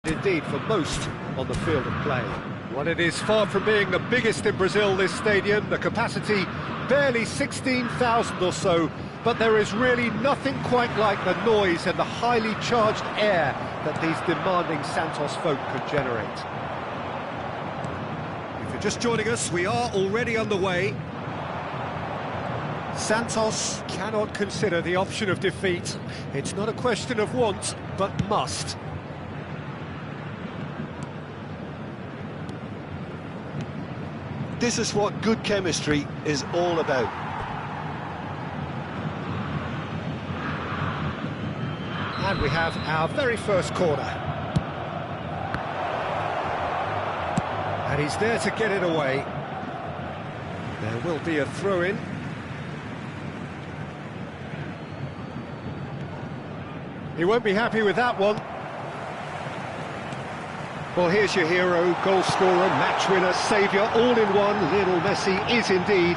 indeed for most on the field of play. Well, it is far from being the biggest in Brazil, this stadium. The capacity barely 16,000 or so, but there is really nothing quite like the noise and the highly charged air that these demanding Santos folk could generate. If you're just joining us, we are already underway. Santos cannot consider the option of defeat. It's not a question of want, but must. This is what good chemistry is all about. And we have our very first corner. And he's there to get it away. There will be a throw-in. He won't be happy with that one. Well, here's your hero, goal scorer, match winner, saviour, all in one. Lionel Messi is indeed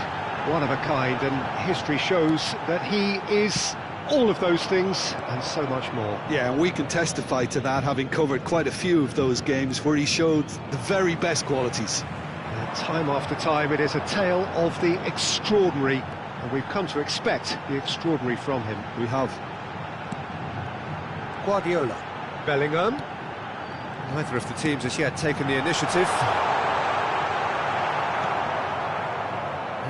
one of a kind, and history shows that he is all of those things and so much more. Yeah, and we can testify to that, having covered quite a few of those games where he showed the very best qualities. And time after time, it is a tale of the extraordinary, and we've come to expect the extraordinary from him. We have. Guardiola. Bellingham. Neither of the teams has yet taken the initiative.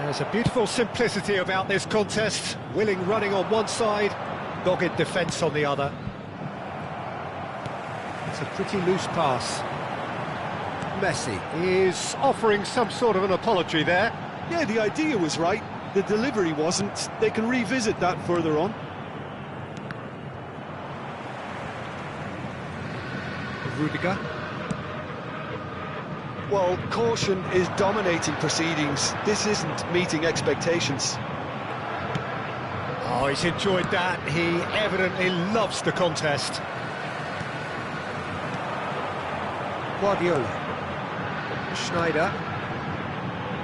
There's a beautiful simplicity about this contest. Willing running on one side, dogged defence on the other. It's a pretty loose pass. Messi is offering some sort of an apology there. Yeah, the idea was right. The delivery wasn't. They can revisit that further on. Rudiger. Well, caution is dominating proceedings. This isn't meeting expectations. Oh, he's enjoyed that. He evidently loves the contest. Guardiola. Schneider.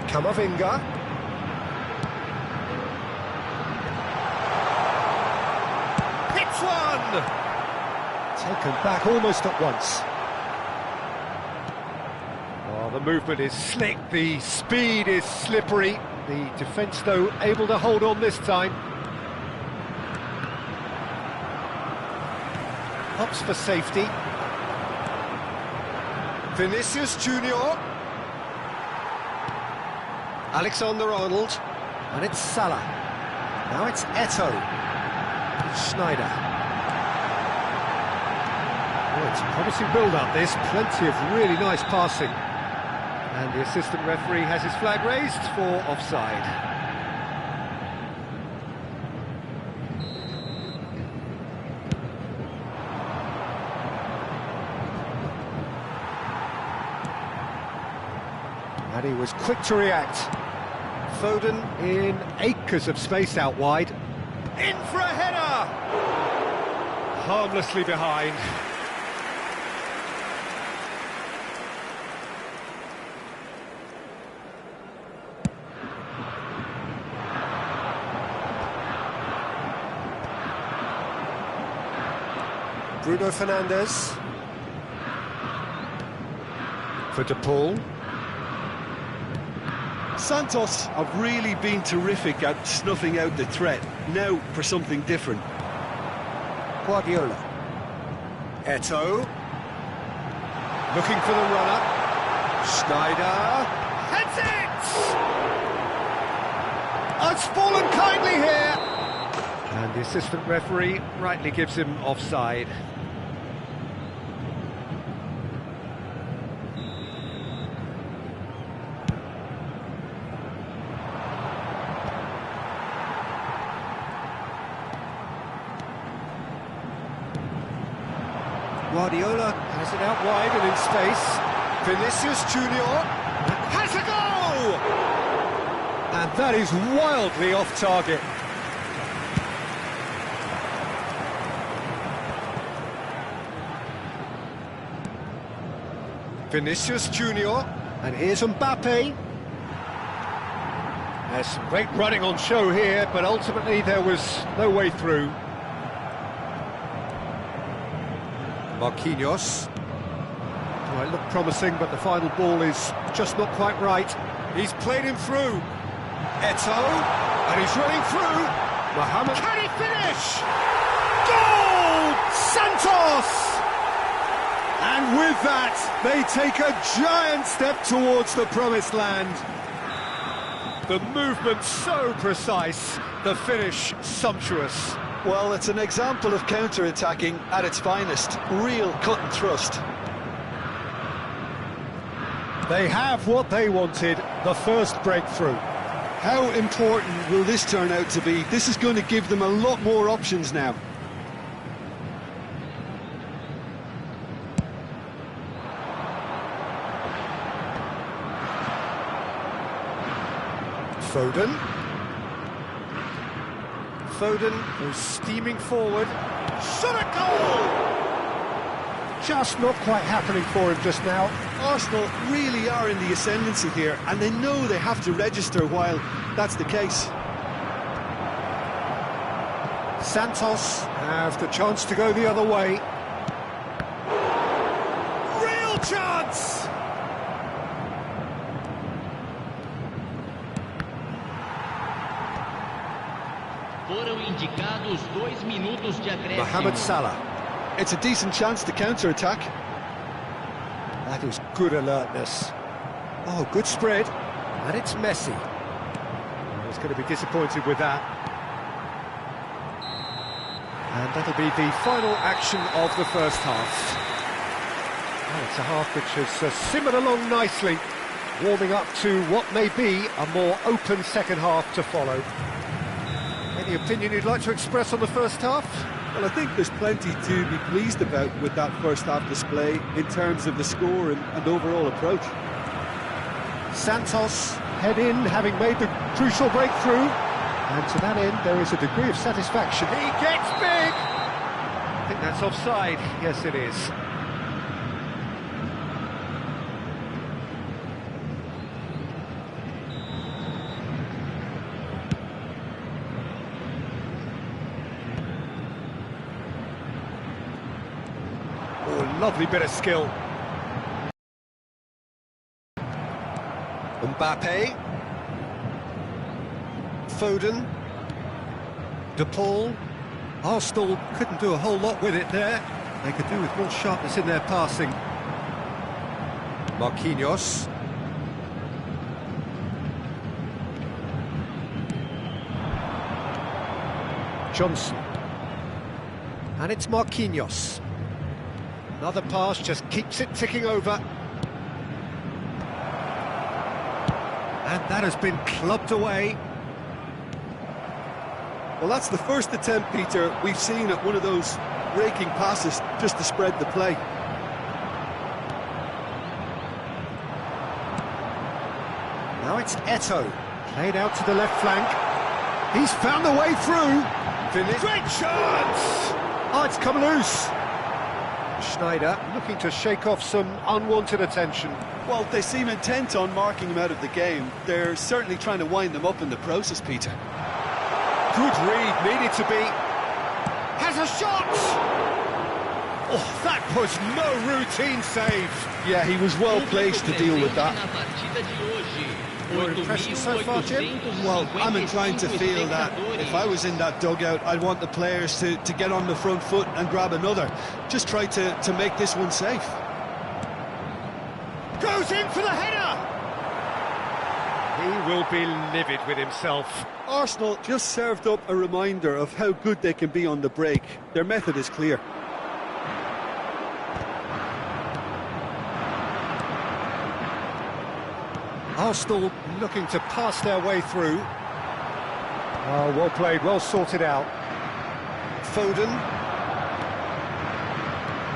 Camavinga. Hits one! Taken back almost at once. Oh, the movement is slick, the speed is slippery. The defence, though, able to hold on this time. Hops for safety. Vinicius Junior. Alexander-Arnold. And it's Salah. Now it's Eto'o. It's Schneider. Well, it's a promising build-up, this. Plenty of really nice passing. And the assistant referee has his flag raised for offside. And he was quick to react. Foden in acres of space out wide. In for a header! Harmlessly behind. Bruno Fernandes. For De Paul. Santos have really been terrific at snuffing out the threat. Now for something different. Guardiola. Eto'o. Looking for the runner. Schneider. Heads it! Oh, it's fallen kindly here! And the assistant referee rightly gives him offside. Guardiola has it out wide and in space. Vinicius Junior has a goal! And that is wildly off target. Vinicius Junior, and here's Mbappe. There's some great running on show here, but ultimately there was no way through. Marquinhos. Oh, it looked promising, but the final ball is just not quite right. He's played him through. Eto'o, and he's running through. Mohamed, can he finish? Goal! Santos! And with that, they take a giant step towards the promised land. The movement so precise, the finish sumptuous. Well, it's an example of counter-attacking at its finest. Real cut and thrust. They have what they wanted, the first breakthrough. How important will this turn out to be? This is going to give them a lot more options now. Foden goes steaming forward. Shot a goal! Just not quite happening for him just now. Arsenal really are in the ascendancy here, and they know they have to register while that's the case. Santos have the chance to go the other way. Real chance! Foram indicados 2 minutos de acréscimo. Mohamed Salah. It's a decent chance to counter-attack. That is good alertness. Oh, good spread. And it's Messi. He's going to be disappointed with that. And that'll be the final action of the first half. Oh, it's a half which has simmered along nicely, warming up to what may be a more open second half to follow. Any opinion you'd like to express on the first half? Well, I think there's plenty to be pleased about with that first half display in terms of the score and overall approach. Santos head in, having made the crucial breakthrough, and to that end there is a degree of satisfaction. He gets big! I think that's offside. Yes, it is. Oh, lovely bit of skill. Mbappe, Foden, De Paul. Arsenal couldn't do a whole lot with it there. They could do with more sharpness in their passing. Marquinhos. Johnson. And it's Marquinhos. Another pass just keeps it ticking over. And that has been clubbed away. Well, that's the first attempt, Peter, we've seen at one of those raking passes just to spread the play. Now it's Eto'o, played out to the left flank. He's found the way through. Great chance! Oh, it's come loose. Schneider looking to shake off some unwanted attention. Well, they seem intent on marking him out of the game. They're certainly trying to wind them up in the process, Peter. Good read, needed to be. Has a shot! Oh, that was no routine save. Yeah, he was well placed to deal with that. Your impression so far, Jim? Well, I'm inclined to feel that if I was in that dugout, I'd want the players to get on the front foot and grab another. Just try to make this one safe. Goes in for the header! He will be livid with himself. Arsenal just served up a reminder of how good they can be on the break. Their method is clear. Arsenal looking to pass their way through. Oh, well played, well sorted out. Foden.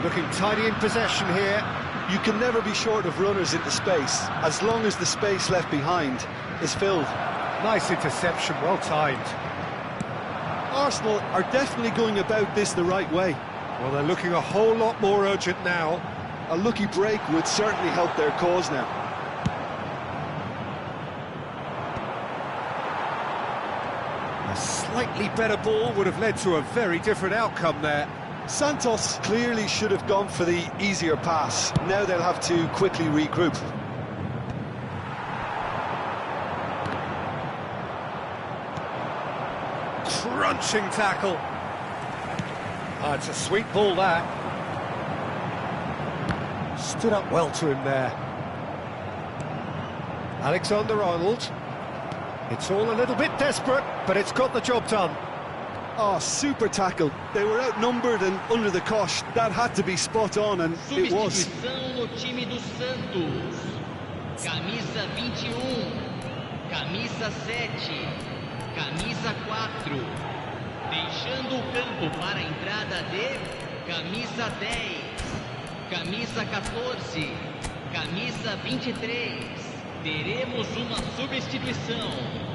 Looking tidy in possession here. You can never be short of runners into space, as long as the space left behind is filled. Nice interception, well timed. Arsenal are definitely going about this the right way. Well, they're looking a whole lot more urgent now. A lucky break would certainly help their cause now. A slightly better ball would have led to a very different outcome there. Santos clearly should have gone for the easier pass. Now they'll have to quickly regroup. Crunching tackle. Oh, it's a sweet ball, that. Stood up well to him there. Alexander-Arnold. It's all a little bit desperate, but it's got the job done. Oh, super tackle. They were outnumbered and under the cosh. That had to be spot on, and it was. Substituição no time do Santos. Camisa 21, camisa 7, camisa 4. Deixando o campo para a entrada de camisa 10, camisa 14, camisa 23. Teremos uma substituição.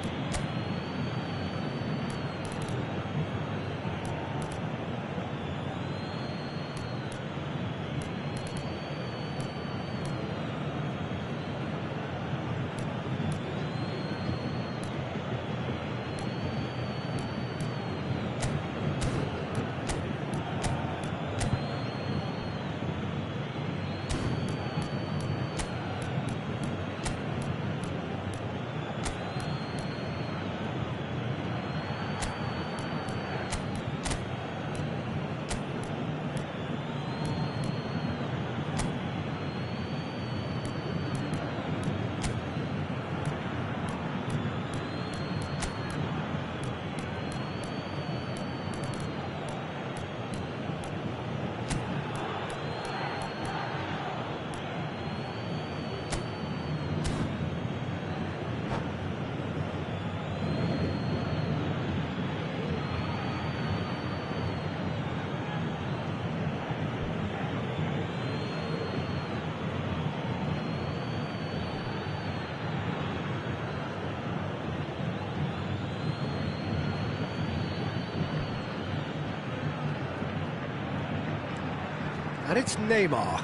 And it's Neymar.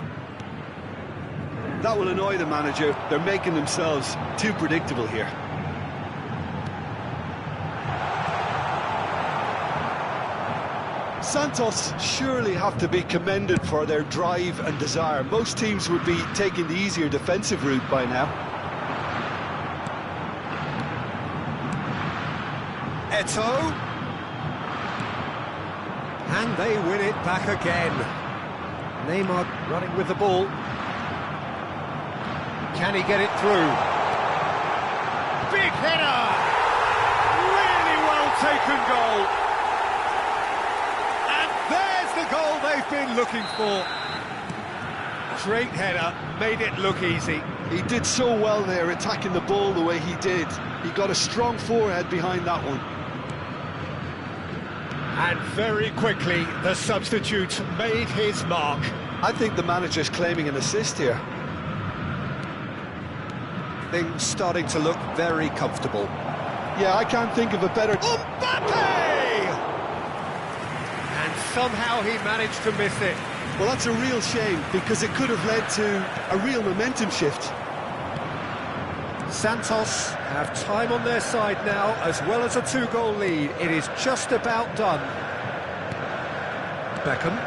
That will annoy the manager. They're making themselves too predictable here. Santos surely have to be commended for their drive and desire. Most teams would be taking the easier defensive route by now. Eto'o. And they win it back again. Neymar running with the ball. Can he get it through? Big header! Really well taken goal. And there's the goal they've been looking for. Great header, made it look easy. He did so well there, attacking the ball the way he did. He got a strong forehead behind that one. And very quickly, the substitute made his mark. I think the manager's claiming an assist here. Things starting to look very comfortable. Yeah, I can't think of a better... Mbappe! And somehow he managed to miss it. Well, that's a real shame, because it could have led to a real momentum shift. Santos have time on their side now, as well as a two-goal lead. It is just about done. Beckham.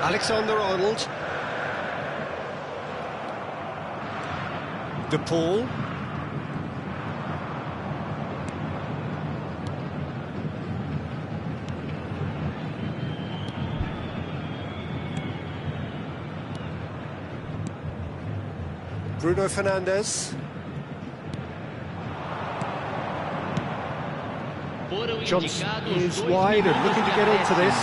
Alexander-Arnold. De Paul. Bruno Fernandes. Johnson is wide and looking to get into this.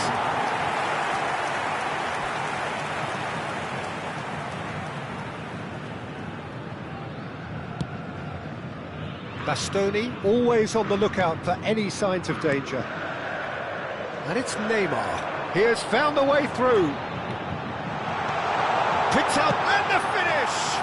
Bastoni always on the lookout for any signs of danger. And it's Neymar. He has found the way through. Picks up and the finish!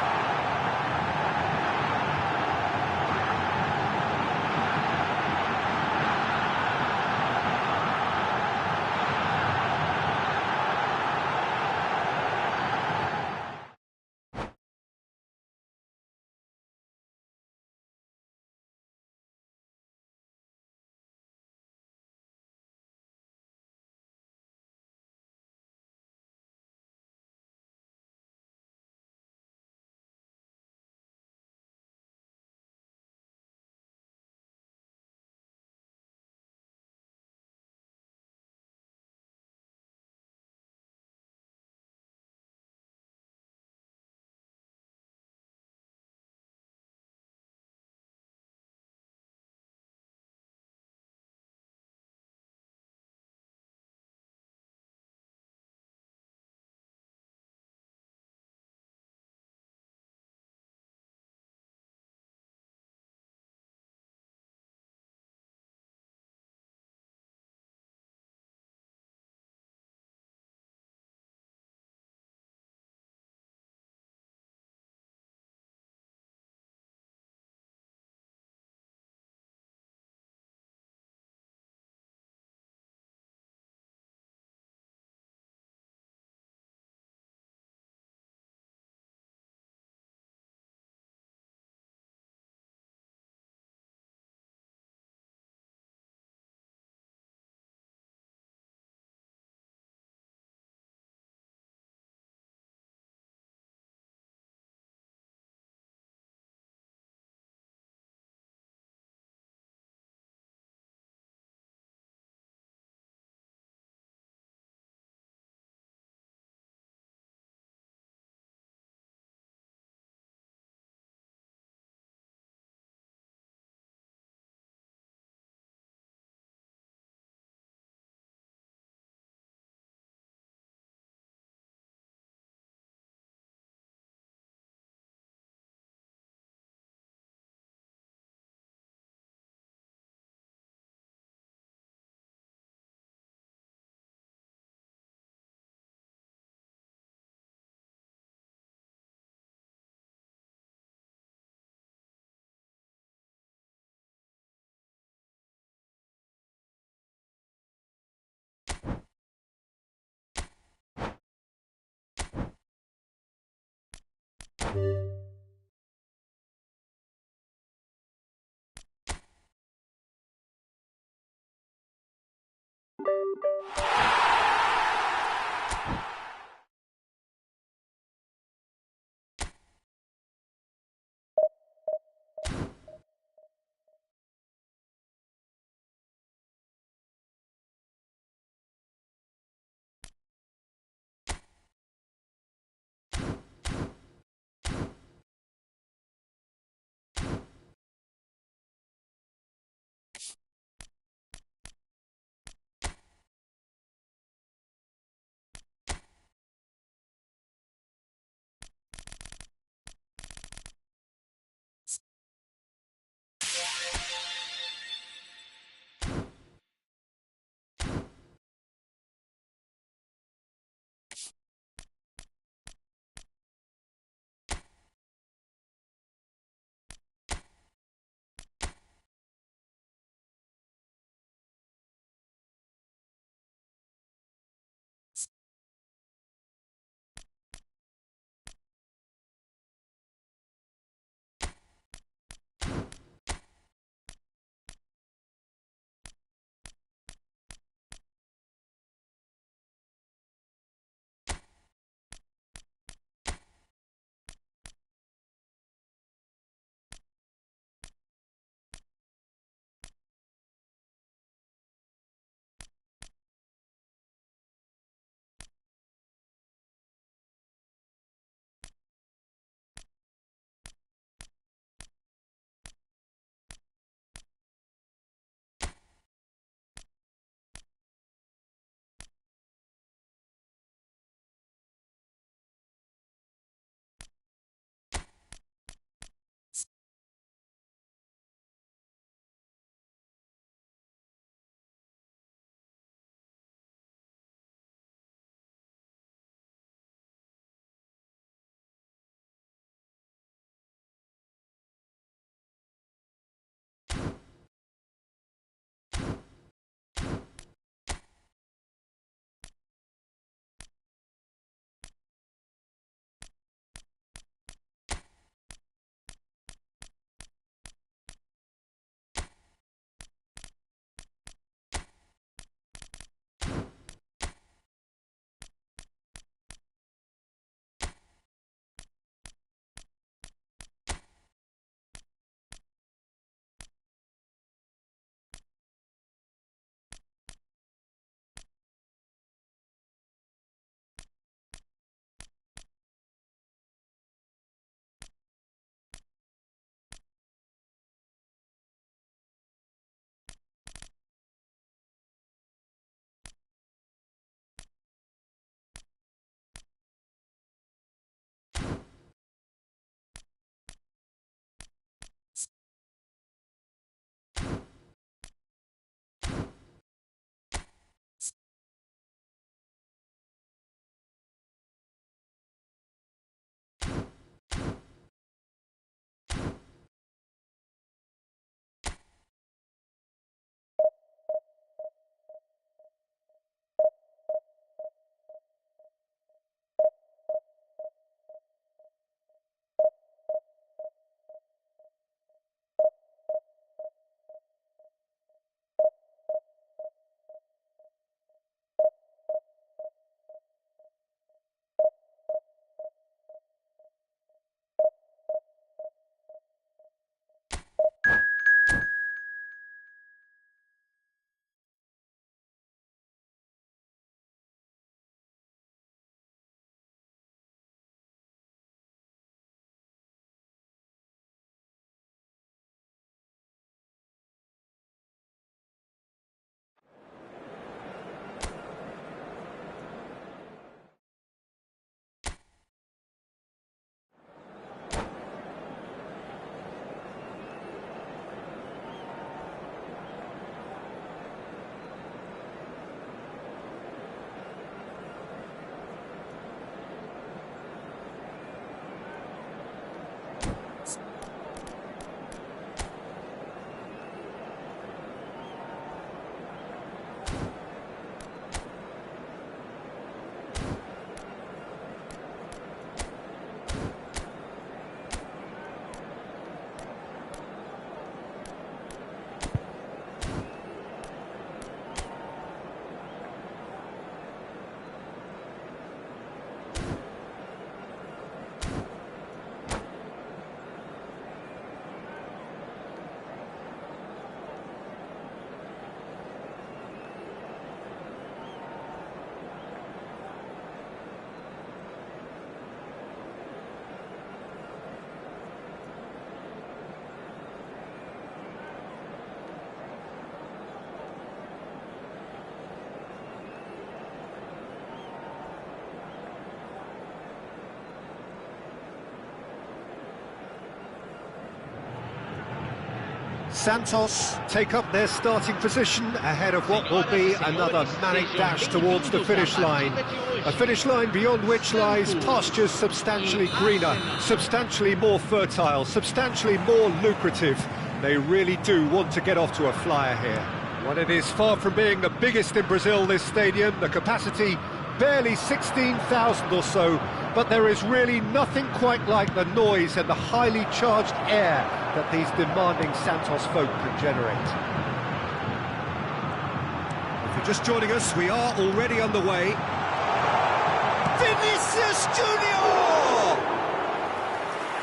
Santos take up their starting position ahead of what will be another manic dash towards the finish line. A finish line beyond which lies pastures substantially greener, substantially more fertile, substantially more lucrative. They really do want to get off to a flyer here. Well, it is far from being the biggest in Brazil, this stadium. The capacity barely 16,000 or so, but there is really nothing quite like the noise and the highly charged air that these demanding Santos folk can generate. If you're just joining us, we are already underway. Vinicius Junior!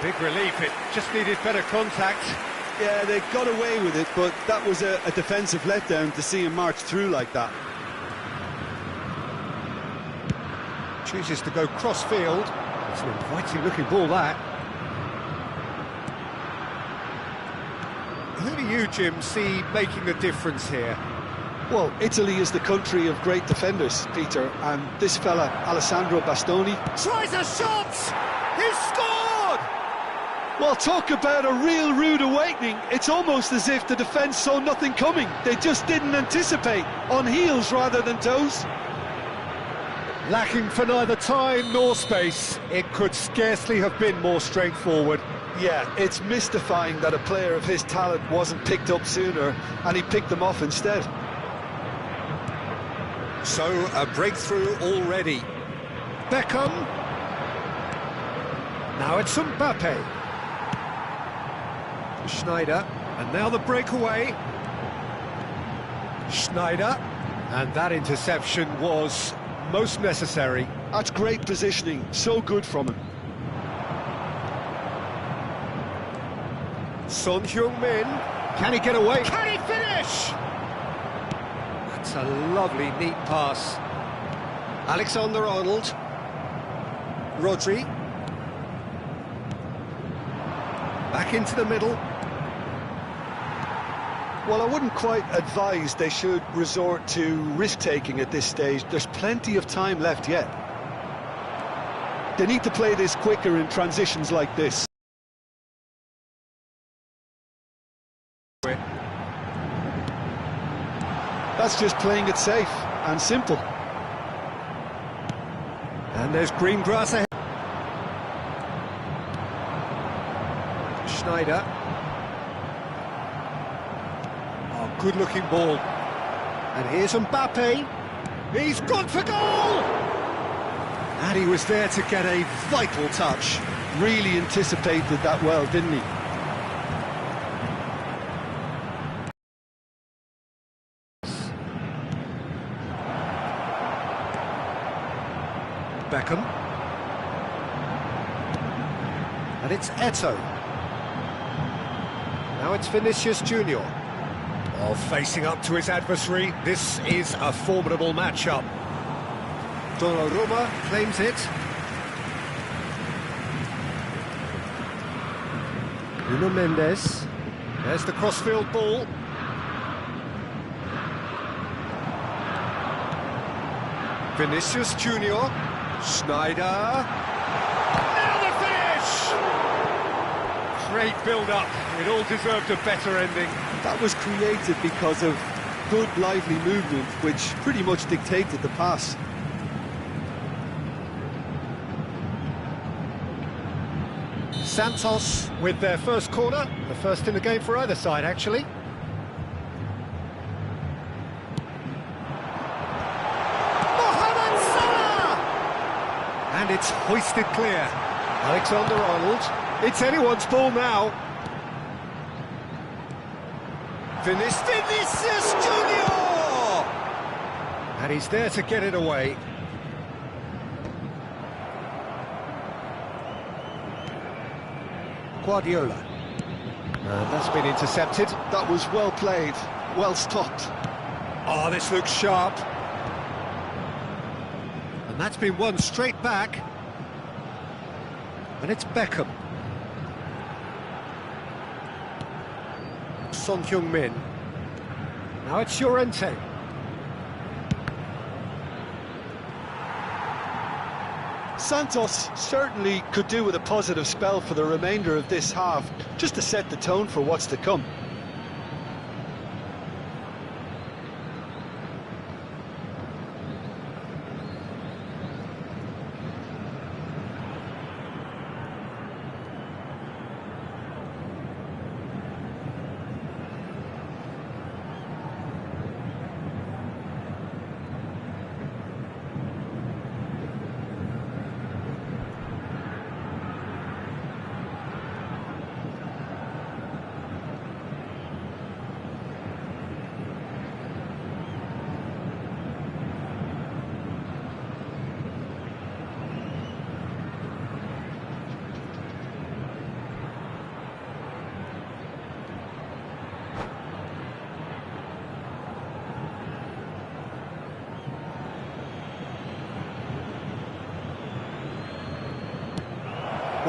Big relief, it just needed better contact. Yeah, they got away with it, but that was a defensive letdown to see him march through like that. Chooses to go cross-field. It's an inviting-looking ball, that. Who do you, Jim, see making the difference here? Well, Italy is the country of great defenders, Peter, and this fella, Alessandro Bastoni... Tries a shot! He's scored! Well, talk about a real rude awakening. It's almost as if the defence saw nothing coming. They just didn't anticipate, on heels rather than toes. Lacking for neither time nor space, it could scarcely have been more straightforward. Yeah, it's mystifying that a player of his talent wasn't picked up sooner, and he picked them off instead. So, a breakthrough already. Beckham. Now it's Mbappe. Schneider, and now the breakaway. Schneider, and that interception was most necessary. That's great positioning, so good from him. Son Heung-min, can he get away? Can he finish? That's a lovely, neat pass. Alexander-Arnold. Rodri. Back into the middle. Well, I wouldn't quite advise they should resort to risk-taking at this stage. There's plenty of time left yet. They need to play this quicker in transitions like this. That's just playing it safe and simple. And there's green grass ahead. Schneider. Oh, good-looking ball. And here's Mbappe. He's gone for goal! And he was there to get a vital touch. Really anticipated that well, didn't he? Beckham. And it's Eto'o. Now it's Vinicius Junior. Oh, facing up to his adversary, this is a formidable matchup. Donnarumma claims it. Nuno Mendes. There's the crossfield ball. Vinicius Junior. Schneider. Now the finish! Great build-up. It all deserved a better ending. That was created because of good, lively movement, which pretty much dictated the pass. Santos with their first corner, the first in the game for either side, actually. Mohamed Salah! And it's hoisted clear. Alexander-Arnold. It's anyone's ball now. Vinicius Junior! And he's there to get it away. Guardiola. And that's been intercepted. That was well played, well stopped. Oh, this looks sharp. And that's been won straight back. And it's Beckham. Son Heung-min. Now it's Llorente. Santos certainly could do with a positive spell for the remainder of this half, just to set the tone for what's to come.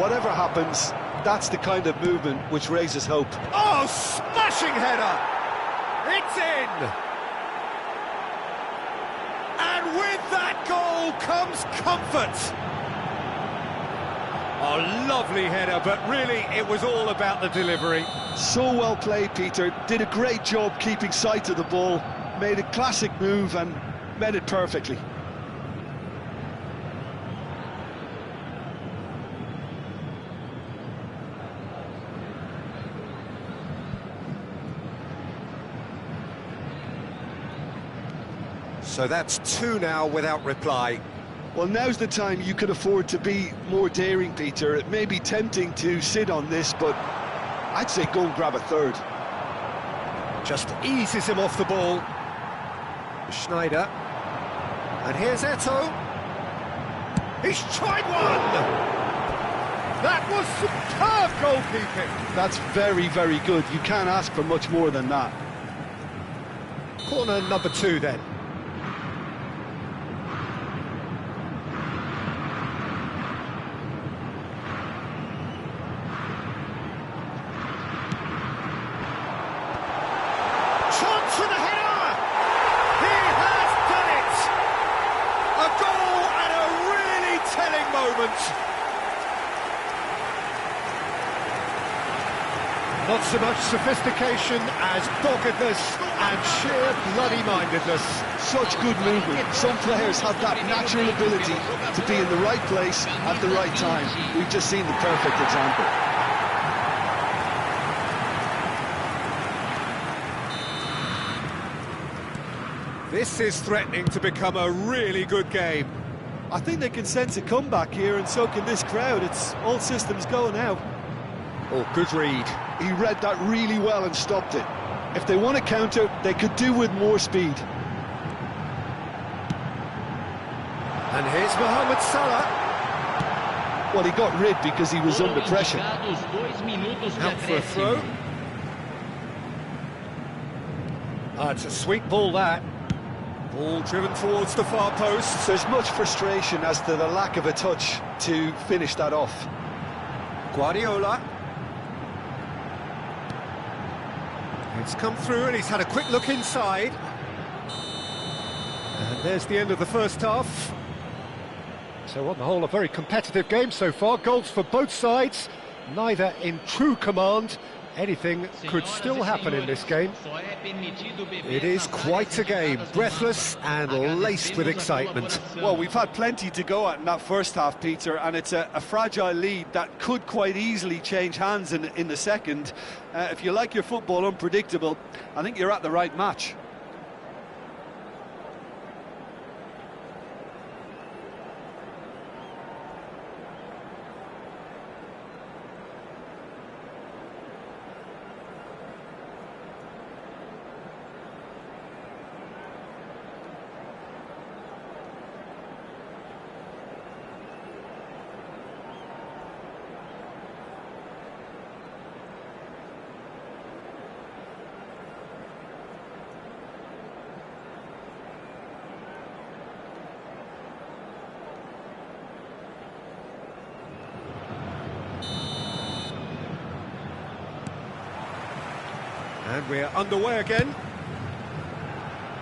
whatever happens, that's the kind of movement which raises hope. Oh, smashing header! It's in! And with that goal comes comfort! Oh, lovely header, but really it was all about the delivery. So well played, Peter. Did a great job keeping sight of the ball, made a classic move and met it perfectly. So that's 2 now without reply. Well, now's the time you can afford to be more daring, Peter. It may be tempting to sit on this, but I'd say go and grab a third. Just eases him off the ball. Schneider. And here's Eto'o. He's tried one! That was superb goalkeeping. That's very, very good. You can't ask for much more than that. Corner number 2 then. For the header! He has done it! A goal at a really telling moment. Not so much sophistication as doggedness and sheer bloody-mindedness. Such good movement. Some players have that natural ability to be in the right place at the right time. We've just seen the perfect example. This is threatening to become a really good game. I think they can sense a comeback here, and so can this crowd. It's all systems go now. Oh, good read. He read that really well and stopped it. If they want to counter, they could do with more speed. And here's Mohamed Salah. Well, he got rid because he was under pressure. Out for a throw. It's a sweet ball, that. Ball driven towards the far post. There's much frustration as to the lack of a touch to finish that off. Guardiola. It's come through and he's had a quick look inside. And there's the end of the first half. So on the whole, a very competitive game so far. Goals for both sides, neither in true command. Anything could still happen in this game. It is quite a game, breathless and laced with excitement. Well, we've had plenty to go at in that first half, Peter, and it's a fragile lead that could quite easily change hands in the second. If you like your football unpredictable, I think you're at the right match. And we're underway again.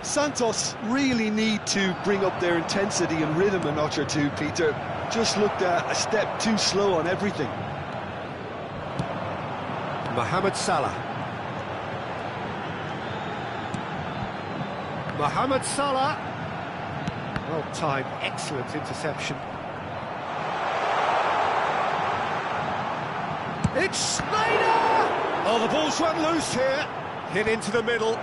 Santos really need to bring up their intensity and rhythm a notch or two, Peter. Just looked a step too slow on everything. Mohamed Salah. Mohamed Salah. Well timed, excellent interception. It's Schneider! Oh, the ball's run loose here. Hit into the middle.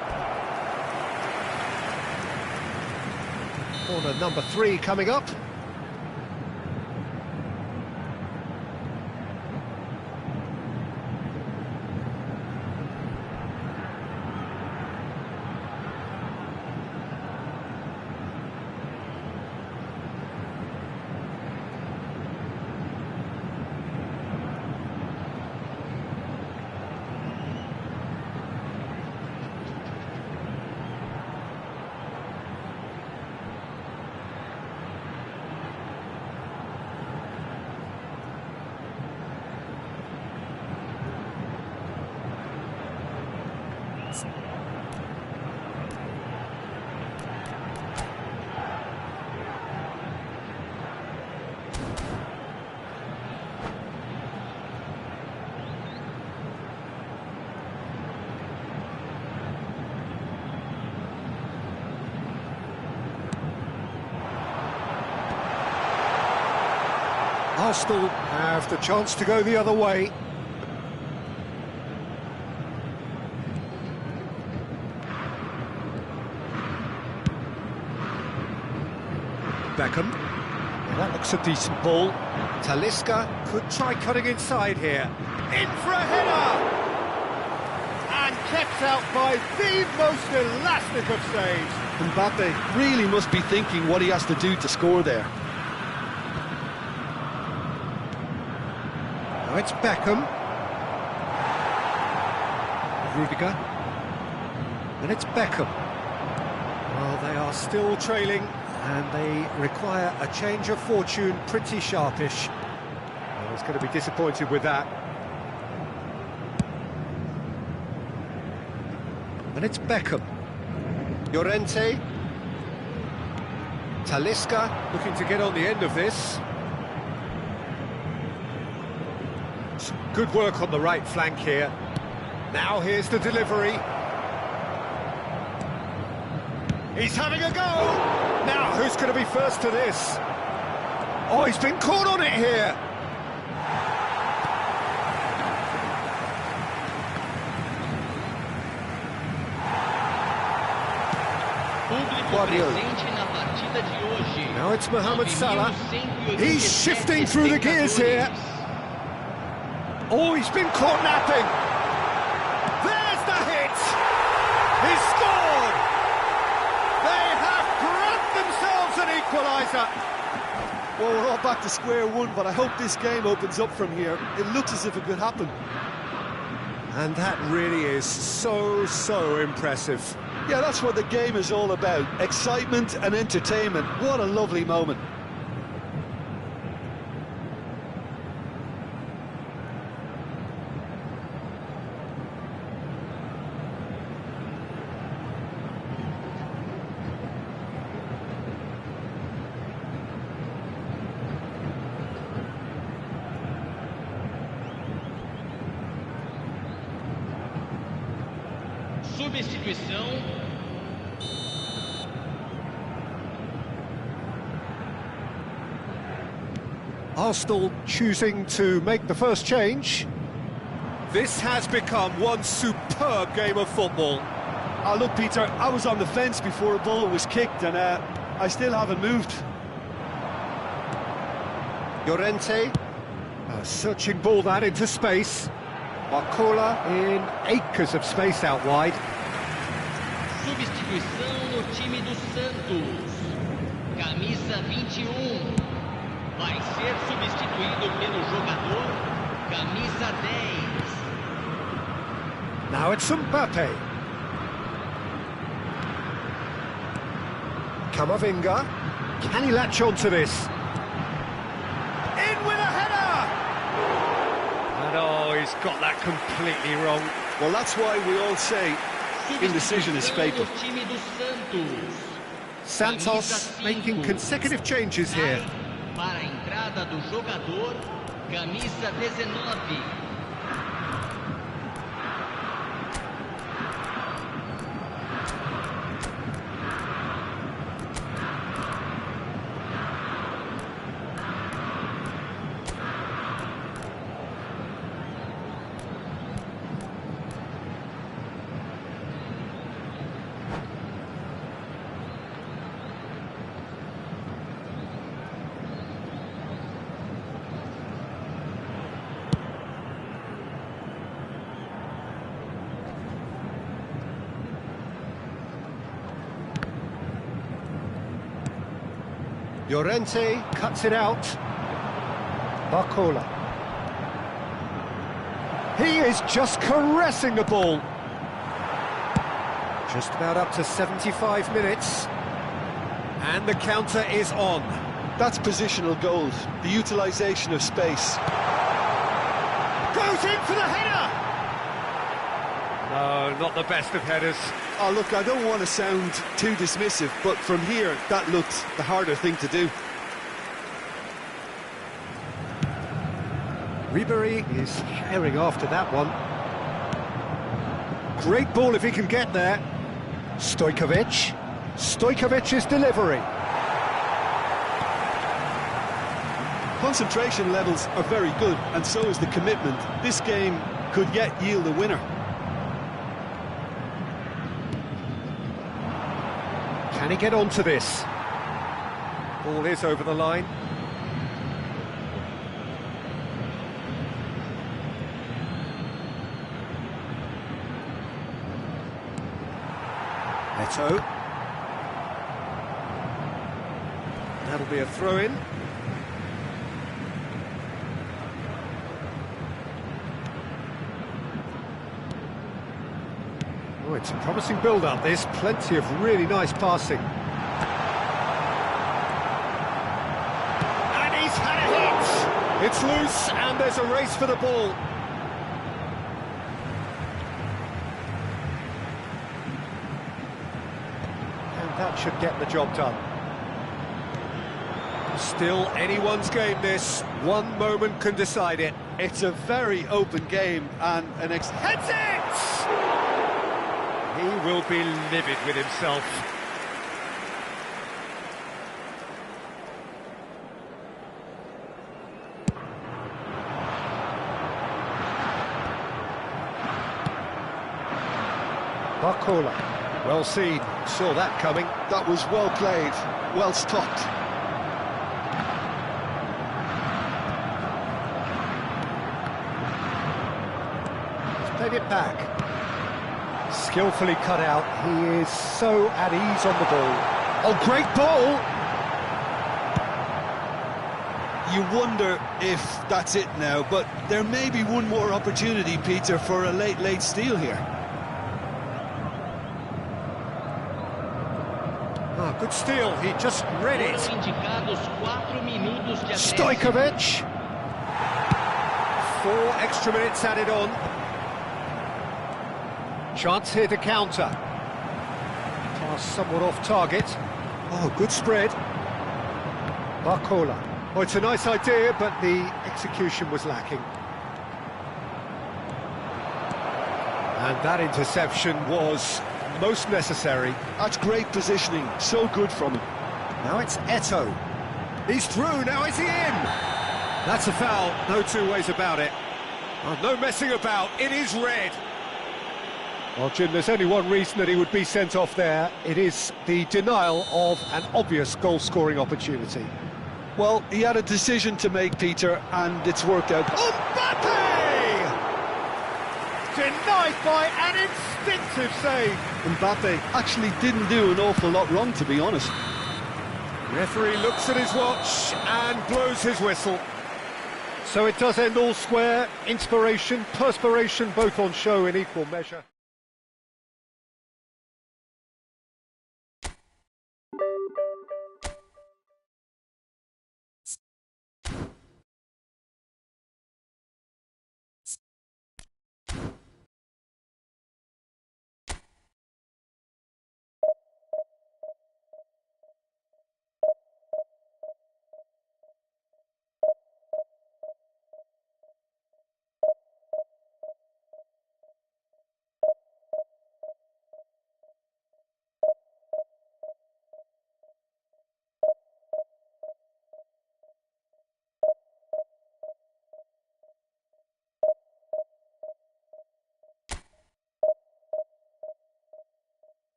Corner number 3 coming up. Arsenal have the chance to go the other way. Beckham. That looks a decent ball. Talisca could try cutting inside here. In for a header! And kept out by the most elastic of saves. Mbappe really must be thinking what he has to do to score there. Now it's Beckham. Rudiger. And it's Beckham. Well, they are still trailing, and they require a change of fortune pretty sharpish. Well, he's going to be disappointed with that. And it's Beckham. Llorente. Talisca looking to get on the end of this. Some good work on the right flank here. Now here's the delivery. He's having a go! Now, who's going to be first to this? Oh, he's been caught on it here! Now it's Mohamed Salah. He's shifting through the gears here. Oh, he's been caught napping. There's the hit! He's scored! They have grabbed themselves an equaliser. Well, we're all back to square one, but I hope this game opens up from here. It looks as if it could happen. And that really is so impressive. Yeah, that's what the game is all about. Excitement and entertainment. What a lovely moment. Substituição. Arsenal choosing to make the first change. This has become one superb game of football. Look, Peter, I was on the fence before a ball was kicked, and I still haven't moved. Llorente, a searching ball that into space. Barcola in acres of space out wide. Substituição no time do Santos. Camisa 21. Vai ser substituído pelo jogador camisa 10. Now it's Mbappe. Camavinga. Can he latch onto this? In with a header! And oh, he's got that completely wrong. Well, that's why we all say indecision is fatal. Santos making consecutive changes here. Para a entrada do jogador camisa 19. Llorente cuts it out. Barcola. He is just caressing the ball. Just about up to 75 minutes. And the counter is on. That's positional goals, the utilisation of space. Goes in for the header! No, No, not the best of headers. Oh, look, I don't want to sound too dismissive, but from here, that looked the harder thing to do. Ribery is herring after that one. Great ball if he can get there. Stojkovic's delivery. Concentration levels are very good, and so is the commitment. This game could yet yield a winner. Can he get onto this? Ball is over the line. Neto. That'll be a throw-in. Oh, it's a promising build-up, this. Plenty of really nice passing. And he's had a hit! It's loose, and there's a race for the ball. And that should get the job done. Still anyone's game, this. One moment can decide it. It's a very open game, and heads it! He will be livid with himself. Barcola, well seen, saw that coming. that was well played, well stopped. He's played it back. Skillfully cut out, he is so at ease on the ball. Oh, great ball! You wonder if that's it now, but there may be one more opportunity, Peter, for a late steal here. Ah, good steal, he just read it. Indicados 4 minutos de acréscimo. Stojkovic. 4 extra minutes added on. Chance here to counter. Pass somewhat off target. Oh, good spread. Barcola. Oh, it's a nice idea, but the execution was lacking. And that interception was most necessary. That's great positioning, so good from him. Now it's Eto'o. He's through, now is he in? That's a foul, no two ways about it. Oh, no messing about, it is red. Well, Jim, there's only one reason that he would be sent off there. It is the denial of an obvious goal-scoring opportunity. Well, he had a decision to make, Peter, and it's worked out. Mbappe! Denied by an instinctive save. Mbappe actually didn't do an awful lot wrong, to be honest. Referee looks at his watch and blows his whistle. So it does end all square. Inspiration, perspiration, both on show in equal measure.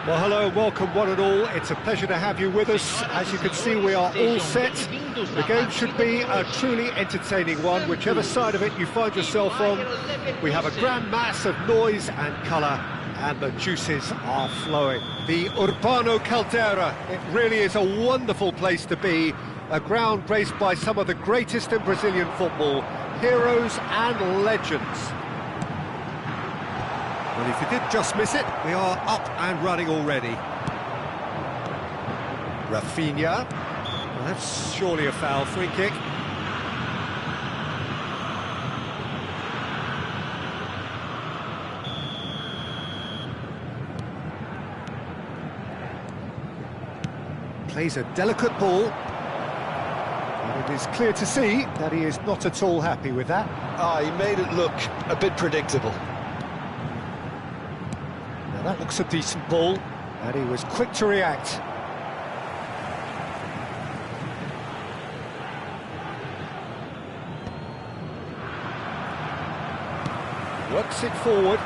Well, hello, welcome one and all. It's a pleasure to have you with us. As you can see, we are all set. The game should be a truly entertaining one, whichever side of it you find yourself on. We have a grand mass of noise and colour, and the juices are flowing. The Urbano Caldera, it really is a wonderful place to be. A ground graced by some of the greatest in Brazilian football, heroes and legends. Well, if you did just miss it, we are up and running already. Rafinha. Well, that's surely a foul. Free kick. Plays a delicate ball. And it is clear to see that he is not at all happy with that. He made it look a bit predictable. That looks a decent ball, and he was quick to react. Works it forward.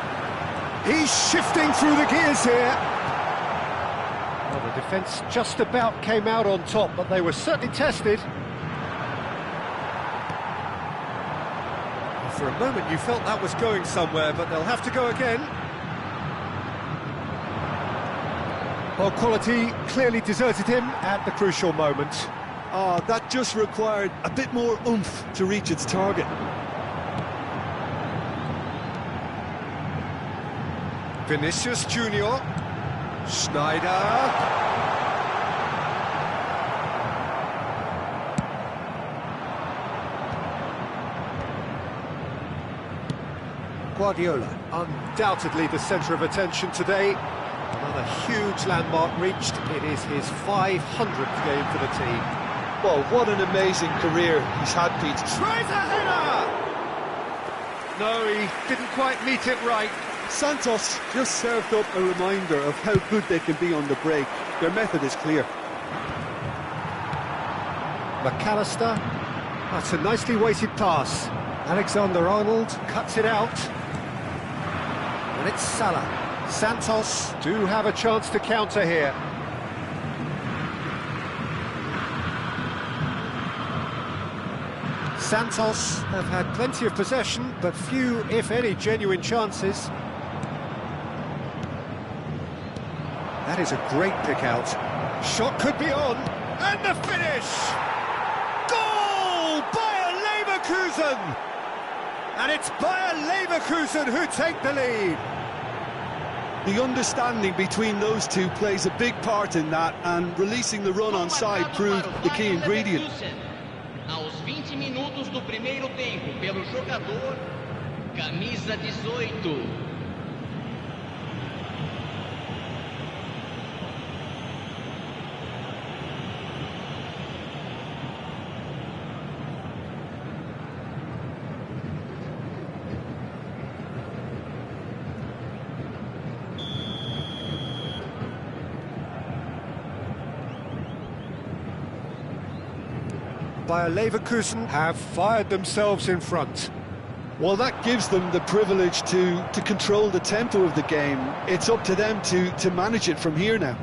He's shifting through the gears here. Well, the defence just about came out on top, but they were certainly tested. For a moment you felt that was going somewhere, but they'll have to go again. Well, quality clearly deserted him at the crucial moment. That just required a bit more oomph to reach its target. Vinicius Junior. Schneider. Guardiola, undoubtedly the centre of attention today. Another huge landmark reached. It is his 500th game for the team. Well, what an amazing career he's had, Pete. Tries a header! No, he didn't quite meet it right. Santos just served up a reminder of how good they can be on the break. Their method is clear. McAllister. That's a nicely weighted pass. Alexander-Arnold cuts it out. And it's Salah. Santos do have a chance to counter here. Santos have had plenty of possession, but few, if any, genuine chances. That is a great pick-out. Shot could be on, and the finish! Goal! Bayer Leverkusen! And it's Bayer Leverkusen who take the lead. The understanding between those two plays a big part in that, and releasing the run on side proved the key ingredient. Aos 20 minutos do primeiro tempo, pelo jogador, camisa 18. Bayer Leverkusen have fired themselves in front. Well, that gives them the privilege to control the tempo of the game. It's up to them to manage it from here now.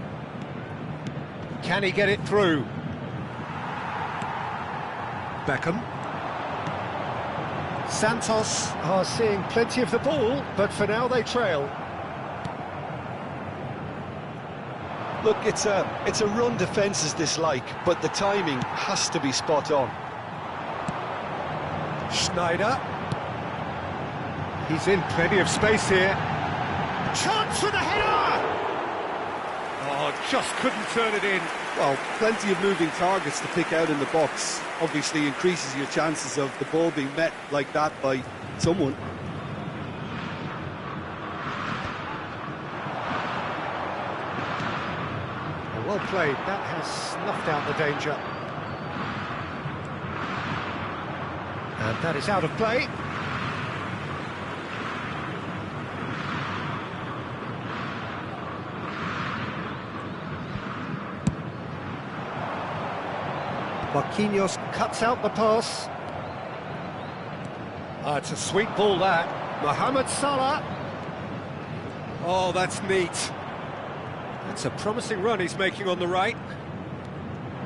Can he get it through? Beckham. Santos are seeing plenty of the ball, but for now they trail. Look, it's a run defences dislike, but the timing has to be spot on. Schneider. He's in plenty of space here. Chance for the header! Oh, just couldn't turn it in. Well, plenty of moving targets to pick out in the box. Obviously increases your chances of the ball being met like that by someone. Well played, that has snuffed out the danger. And that is out of play. Marquinhos cuts out the pass. It's a sweet ball, that. Mohamed Salah. Oh, that's neat. That's a promising run he's making on the right.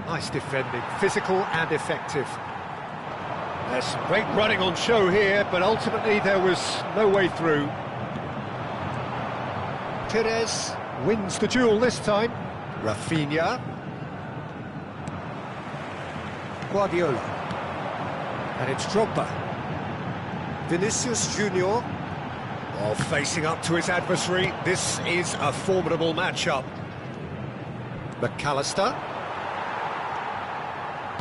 Nice defending, physical and effective. There's some great running on show here, but ultimately there was no way through. Perez wins the duel this time. Rafinha. Guardiola. And it's Drogba. Vinicius Junior. Oh, facing up to his adversary. This is a formidable matchup. McAllister.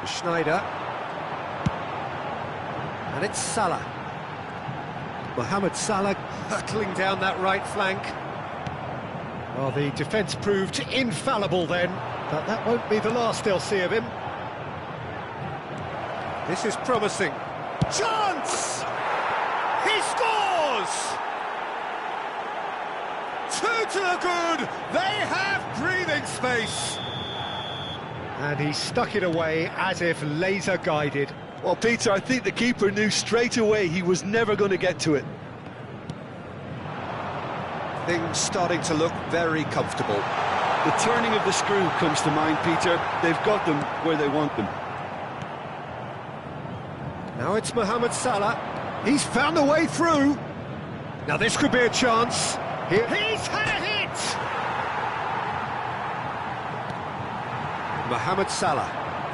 Schneider. And it's Salah. Mohamed Salah hurtling down that right flank. Well, the defence proved infallible then, but that won't be the last they'll see of him. This is promising. Chance! He scores! 2 to the good! They have breathing space! And he stuck it away as if laser-guided. Well, Peter, I think the keeper knew straight away he was never going to get to it. Things starting to look very comfortable. The turning of the screw comes to mind, Peter. They've got them where they want them. Now it's Mohamed Salah. He's found a way through. Now this could be a chance. Here. He's had a hit! Mohamed Salah.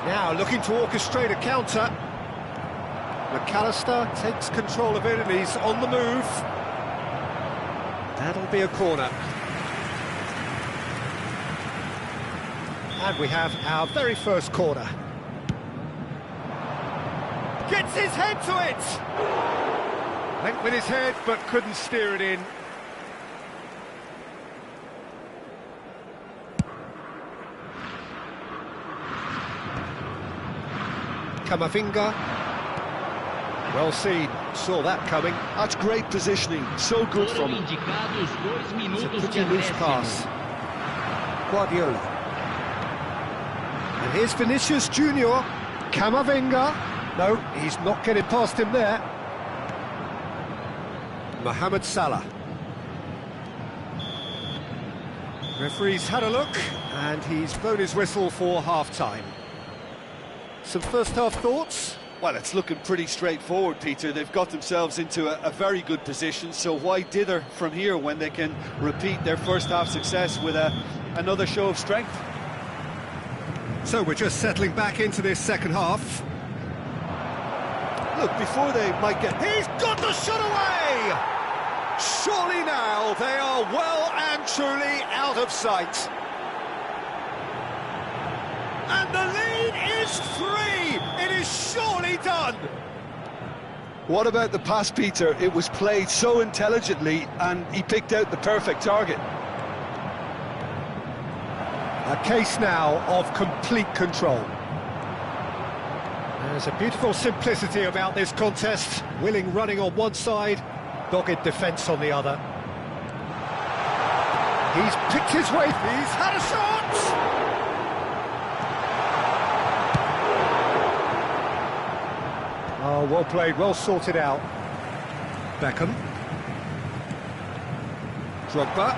Now looking to orchestrate a counter. McAllister takes control of it and he's on the move. That'll be a corner. And we have our very first corner. Gets his head to it! Went with his head, but couldn't steer it in. Camavinga. Well seen, saw that coming. That's great positioning, so good from him. It's a pretty loose pass. Guardiola. And here's Vinicius Junior. Camavinga. No, he's not getting past him there. Mohamed Salah. Referee's had a look, and he's blown his whistle for half-time. Some first-half thoughts? Well, it's looking pretty straightforward, Peter. They've got themselves into a very good position, so why dither from here when they can repeat their first-half success with another show of strength? So we're just settling back into this second half. Look, before they might get... He's got the shot away! Surely now they are well and truly out of sight. And the lead is 3! It is surely done! What about the pass, Peter? It was played so intelligently and he picked out the perfect target. A case now of complete control. There's a beautiful simplicity about this contest. Willing running on one side, dogged defence on the other. He's picked his way, he's had a shot! Oh, well played, well sorted out. Beckham. Drogba.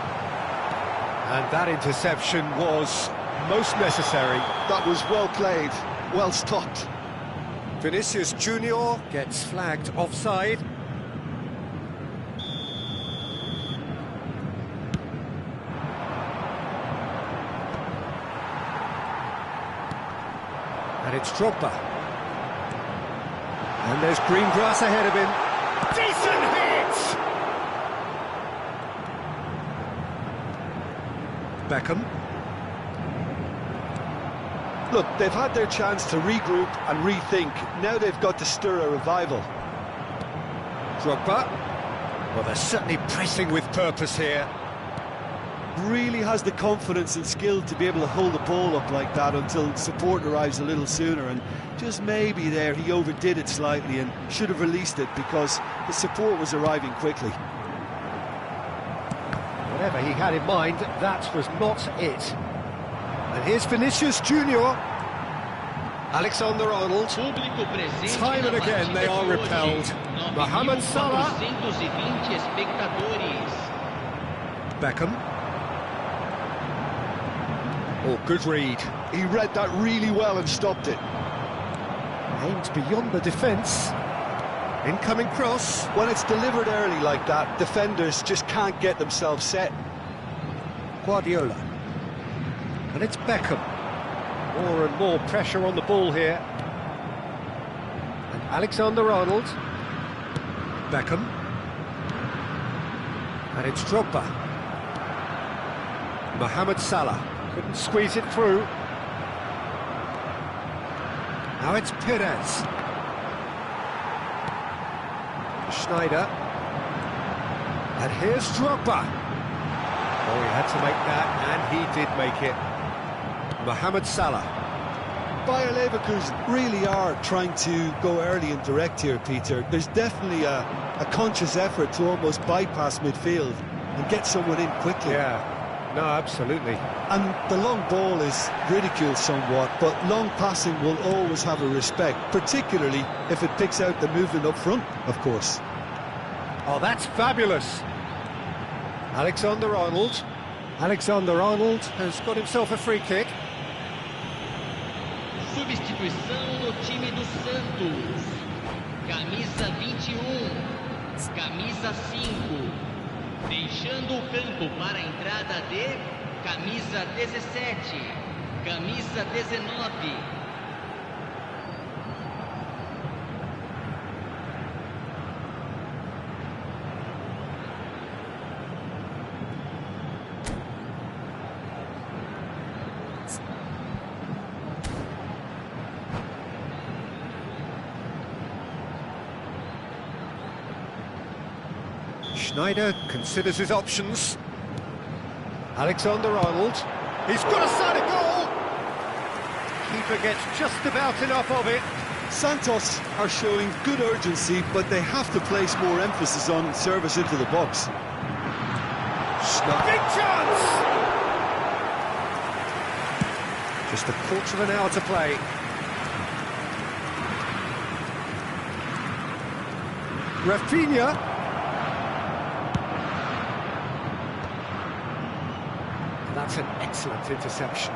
And that interception was most necessary. That was well played, well stopped. Vinicius Junior gets flagged offside. And it's Drogba. And there's green grass ahead of him. Decent hit! Beckham. Look, they've had their chance to regroup and rethink. Now they've got to stir a revival. Drogba. Well, they're certainly pressing with purpose here. Really has the confidence and skill to be able to hold the ball up like that until support arrives a little sooner, and just maybe there he overdid it slightly and should have released it because the support was arriving quickly. Whatever he had in mind, that was not it. And here's Vinicius Junior. Alexander-Arnold. Time and again they are repelled. Mohamed Salah. Oh, good read. He read that really well and stopped it. Aimed beyond the defence. Incoming cross. When it's delivered early like that, defenders just can't get themselves set. Guardiola. And it's Beckham. More and more pressure on the ball here. And Alexander-Arnold. Beckham. And it's Drogba. Mohamed Salah. Couldn't squeeze it through. Now it's Perez. Schneider. And here's Drogba. Oh, he had to make that, and he did make it. Mohamed Salah. Bayer Leverkusen really are trying to go early and direct here, Peter. There's definitely a conscious effort to almost bypass midfield and get someone in quickly. Yeah, no, absolutely. And the long ball is ridiculed somewhat, but long passing will always have a respect, particularly if it picks out the movement up front, of course. Oh, that's fabulous. Alexander-Arnold. Alexander-Arnold has got himself a free kick. Substituição no time do Santos. Camisa 21, camisa 5. Deixando o campo para a entrada de camisa 17, camisa 19. Schneider considers his options. Alexander-Arnold. He's got a side of goal! Keeper gets just about enough of it. Santos are showing good urgency, but they have to place more emphasis on service into the box. Big chance! Just a quarter of an hour to play. Rafinha. That's an excellent interception.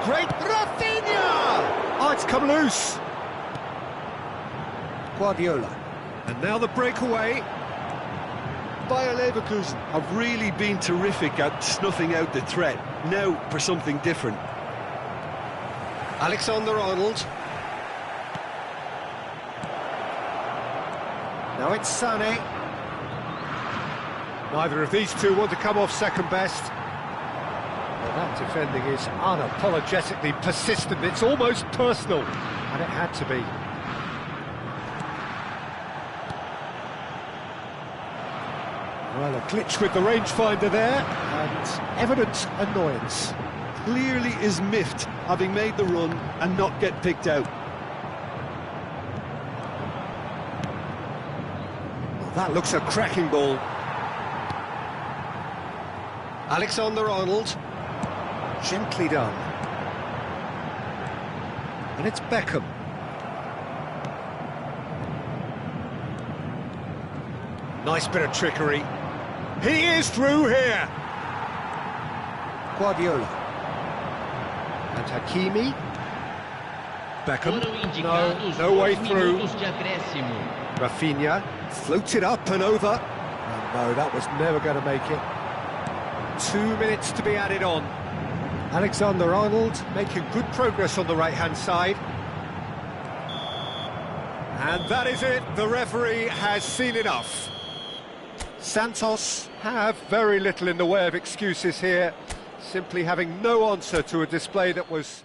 Great Rafinha! Oh, it's come loose. Guardiola. And now the breakaway. Bayer Leverkusen have really been terrific at snuffing out the threat. Now for something different. Alexander-Arnold. Now it's Sané. Neither of these two want to come off second best. Well, that defending is unapologetically persistent. It's almost personal, and it had to be. Well, a glitch with the rangefinder there, and evident annoyance. Clearly is miffed, having made the run and not get picked out. Well, that looks a cracking ball. Alexander-Arnold, gently done. And it's Beckham. Nice bit of trickery. He is through here. Guardiola. And Hakimi. Beckham. No way through. Rafinha floated up and over. And no, that was never going to make it. 2 minutes to be added on. Alexander-Arnold making good progress on the right-hand side. And that is it. The referee has seen enough. Santos have very little in the way of excuses here, simply having no answer to a display that was